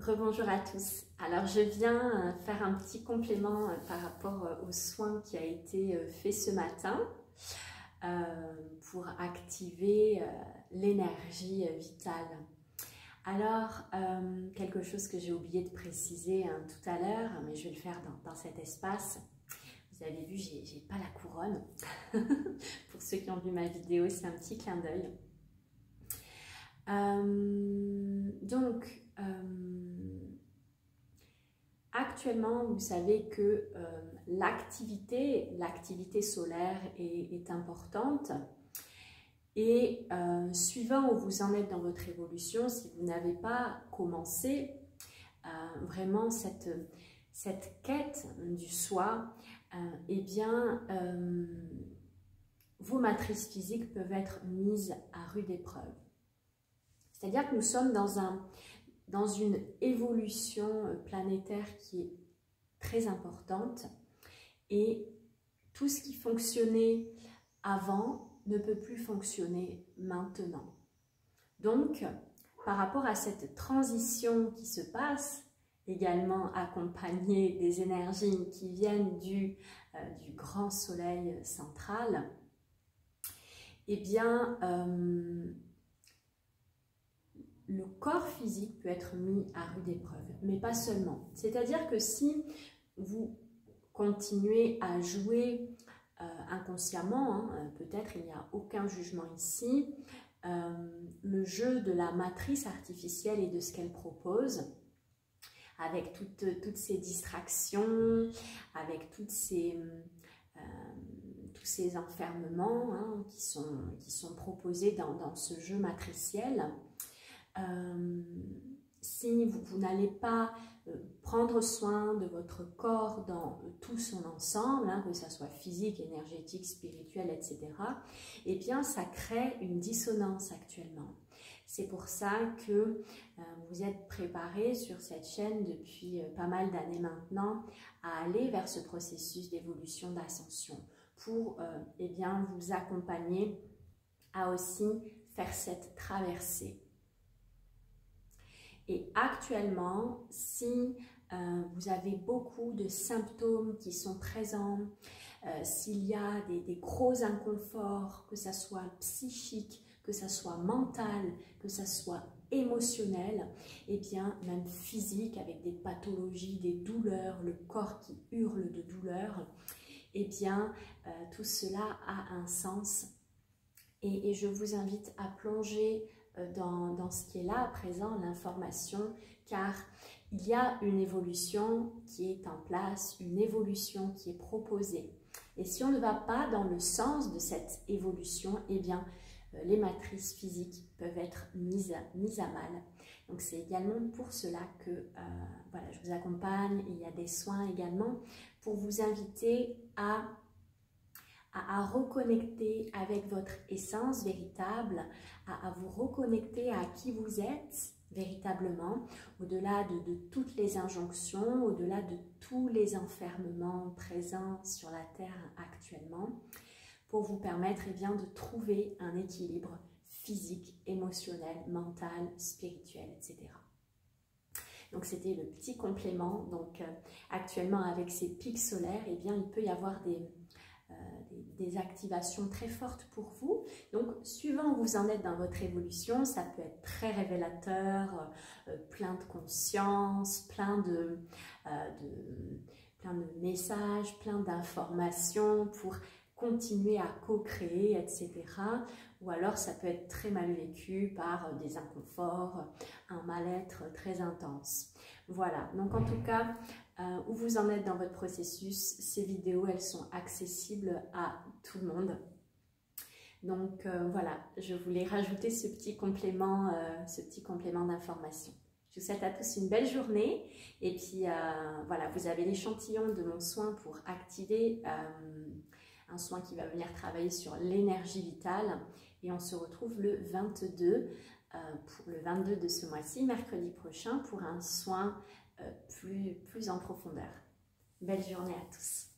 Rebonjour à tous. Alors je viens faire un petit complément par rapport au soin qui a été fait ce matin pour activer l'énergie vitale. Alors quelque chose que j'ai oublié de préciser tout à l'heure, mais je vais le faire dans cet espace. Vous avez vu, j'ai pas la couronne. Pour ceux qui ont vu ma vidéo, c'est un petit clin d'œil. Actuellement, vous savez que l'activité solaire est importante et suivant où vous en êtes dans votre évolution, si vous n'avez pas commencé vraiment cette quête du soi, eh bien, vos matrices physiques peuvent être mises à rude épreuve. C'est-à-dire que nous sommes dans une évolution planétaire qui est très importante et tout ce qui fonctionnait avant ne peut plus fonctionner maintenant. Donc, par rapport à cette transition qui se passe, également accompagnée des énergies qui viennent du grand soleil central, eh bien, le corps physique peut être mis à rude épreuve, mais pas seulement. C'est-à-dire que si vous continuez à jouer inconsciemment, peut-être il n'y a aucun jugement ici, le jeu de la matrice artificielle et de ce qu'elle propose, avec toutes ces distractions, avec tous ces enfermements qui sont proposés dans ce jeu matriciel. Si vous n'allez pas prendre soin de votre corps dans tout son ensemble, que ce soit physique, énergétique, spirituel, etc., eh bien, ça crée une dissonance actuellement. C'est pour ça que vous êtes préparés sur cette chaîne depuis pas mal d'années maintenant à aller vers ce processus d'évolution, d'ascension, pour eh bien, vous accompagner à aussi faire cette traversée. Et actuellement, si vous avez beaucoup de symptômes qui sont présents, s'il y a des gros inconforts, que ça soit psychique, que ça soit mental, que ça soit émotionnel, et bien même physique, avec des pathologies, des douleurs, le corps qui hurle de douleur, et bien tout cela a un sens. Et je vous invite à plonger dans ce qui est là à présent, l'information, car il y a une évolution qui est en place, une évolution qui est proposée. Et si on ne va pas dans le sens de cette évolution, eh bien, les matrices physiques peuvent être mises à mal. Donc c'est également pour cela que voilà, je vous accompagne. Il y a des soins également pour vous inviter à reconnecter avec votre essence véritable, à vous reconnecter à qui vous êtes véritablement, au-delà de toutes les injonctions, au-delà de tous les enfermements présents sur la Terre actuellement, pour vous permettre eh bien, de trouver un équilibre physique, émotionnel, mental, spirituel, etc. Donc c'était le petit complément. Donc actuellement avec ces pics solaires, eh bien, il peut y avoir des activations très fortes pour vous. Donc, suivant où vous en êtes dans votre évolution, ça peut être très révélateur, plein de conscience, plein de messages, plein d'informations pour continuer à co-créer, etc. Ou alors, ça peut être très mal vécu par des inconforts, un mal-être très intense. Voilà, donc en tout cas, où vous en êtes dans votre processus, ces vidéos, elles sont accessibles à tout le monde. Donc voilà, je voulais rajouter ce petit complément d'information. Je vous souhaite à tous une belle journée et puis voilà, vous avez l'échantillon de mon soin pour activer un soin qui va venir travailler sur l'énergie vitale et on se retrouve le 22 de ce mois-ci, mercredi prochain, pour un soin plus en profondeur. Belle journée à tous.